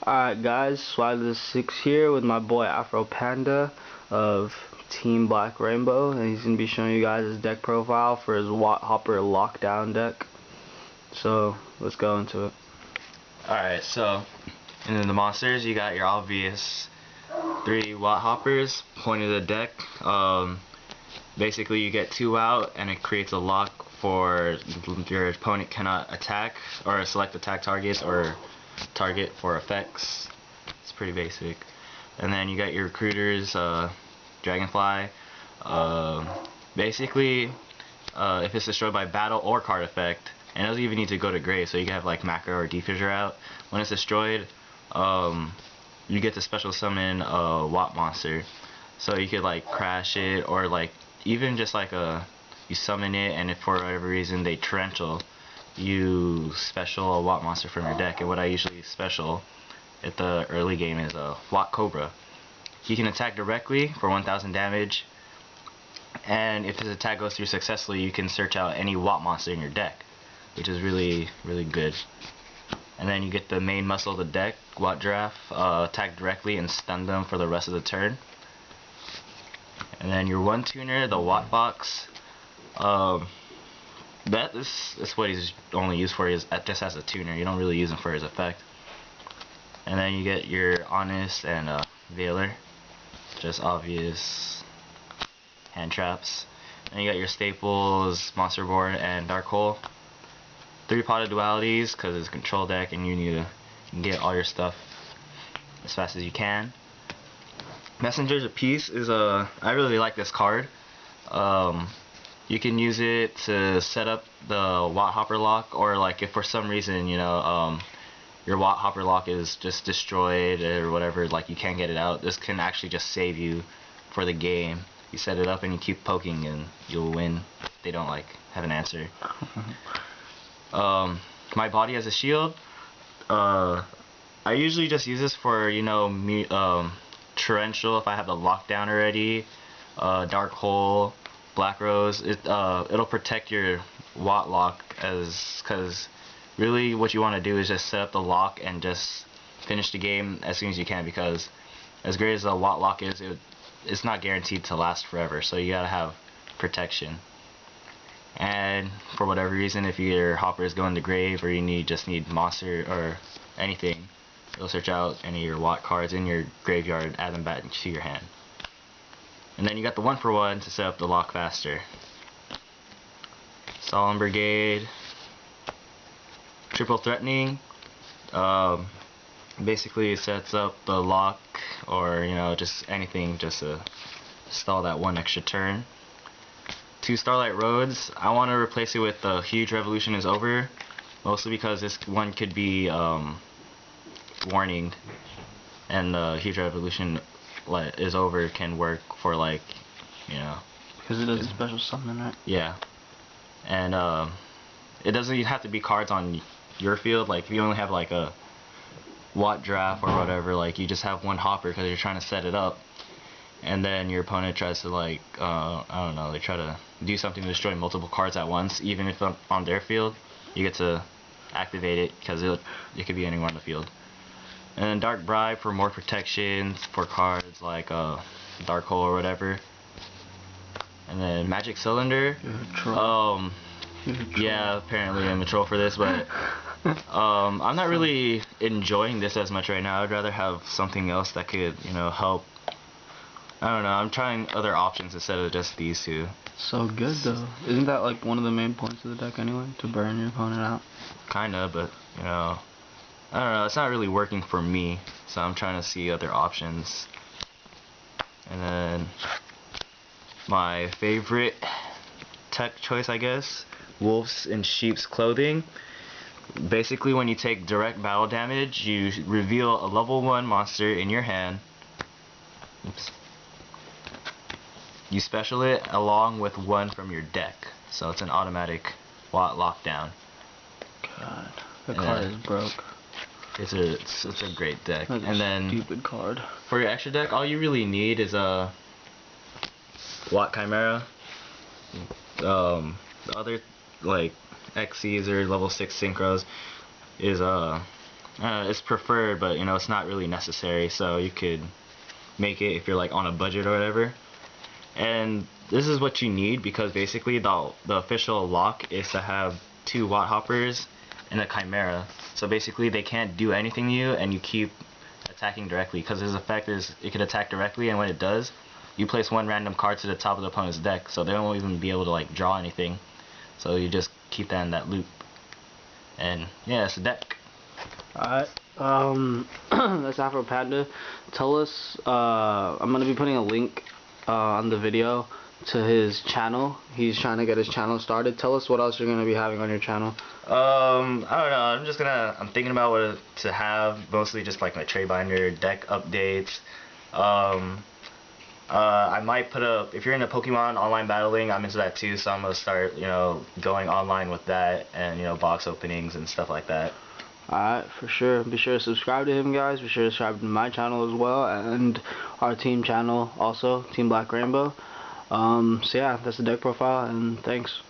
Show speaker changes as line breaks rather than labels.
Alright guys, Swagtothesix here with my boy Afro Panda of Team Black Rainbow, and he's going to be showing you guys his deck profile for his Watt Hopper Lockdown deck. So, let's go into it.
Alright, so in the monsters you got your obvious 3 Watt Hoppers pointing to the deck. Basically you get 2 out and it creates a lock for your opponent cannot attack or select attack targets or target for effects. It's pretty basic. And then you got your recruiters, Dragonfly. Basically, if it's destroyed by battle or card effect, and it doesn't even need to go to grave, so you can have like Macro or Defisher out. When it's destroyed, you get to special summon a Watt monster. So you could like crash it, or like even just like you summon it, and if for whatever reason they torrential, you special a Watt monster from your deck. And what I usually special at the early game is a Watt Cobra. He can attack directly for 1000 damage, and if his attack goes through successfully, you can search out any Watt monster in your deck, which is really good. And then you get the main muscle of the deck, Watt Giraffe, attack directly and stun them for the rest of the turn. And then your one tuner, the Watt Fox. That is what he's only used for, is just as a tuner. You don't really use him for his effect. And then you get your Honest and Veiler, just obvious hand traps. And you got your staples, Monster Board, and Dark Hole. 3 potted dualities because it's a control deck and you need to get all your stuff as fast as you can. Messengers of Peace is I really like this card. You can use it to set up the Watt Hopper lock, or like if for some reason your Watt Hopper lock is just destroyed or whatever, like you can't get it out, this can actually just save you for the game. You set it up and you keep poking and you'll win. They don't like have an answer. My body as a shield. I usually just use this for torrential if I have the lockdown already. Dark Hole, Black Rose. It'll protect your Watt lock, because really what you want to do is just set up the lock and just finish the game as soon as you can, because as great as the Watt lock is, it's not guaranteed to last forever, so you gotta have protection. And for whatever reason, if your hopper is going to grave or you just need monster or anything, you'll search out any of your Watt cards in your graveyard, add them back to your hand. And then you got the 1-for-1 to set up the lock faster. Solemn Brigade, triple threatening. Basically it sets up the lock, or just anything just to stall that 1 extra turn. 2 Starlight Roads. I want to replace it with the Huge Revolution is Over, mostly because this one could be warning, and the Huge Revolution is Over can work for
Because it does a special summon, right?
Yeah. And it doesn't even have to be cards on your field. Like if you only have like a Watt Giraffe or whatever, like you just have 1 hopper because you're trying to set it up, and then your opponent tries to I don't know, they try to do something to destroy multiple cards at once, even if on their field, you get to activate it because it could be anywhere on the field. And then Dark Bribe for more protections for cards like Dark Hole or whatever. And then Magic Cylinder. Yeah, apparently I'm a troll for this, but I'm not really enjoying this as much right now. I'd rather have something else that could help. I don't know, I'm trying other options instead of just these 2.
So good though. Isn't that like one of the main points of the deck anyway? To burn your opponent out?
Kinda, but I don't know, it's not really working for me, so I'm trying to see other options. And then my favorite tech choice, I guess, Wolves in Sheep's Clothing. Basically when you take direct battle damage, you reveal a level 1 monster in your hand. Oops. You special it along with 1 from your deck, so it's an automatic Watt lockdown.
God, the card is broke.
It's a great deck.
That's
and then
stupid card.
For your extra deck, all you really need is a Watt Chimera. The other like XCs or level 6 synchros is It's preferred, but you know it's not really necessary. So you could make it if you're like on a budget or whatever. And this is what you need because basically the official lock is to have 2 watt hoppers and a chimera. So basically they can't do anything to you and you keep attacking directly because his effect is it can attack directly, and when it does, you place 1 random card to the top of the opponent's deck, so they won't even be able to like draw anything. So you just keep that in that loop. And yeah, it's a deck.
Alright, that's Afro Panda. Tell us, I'm gonna be putting a link on the video to his channel. He's trying to get his channel started. Tell us what else you're gonna be having on your channel.
I don't know. I'm thinking about what to have. Mostly just like my trade binder, deck updates. I might put if you're into Pokemon online battling, I'm into that too. So I'm gonna start, going online with that, and box openings and stuff like that.
Alright, for sure. Be sure to subscribe to him, guys. Be sure to subscribe to my channel as well, and our team channel also, Team Black Rainbow. So yeah, that's the deck profile, and thanks.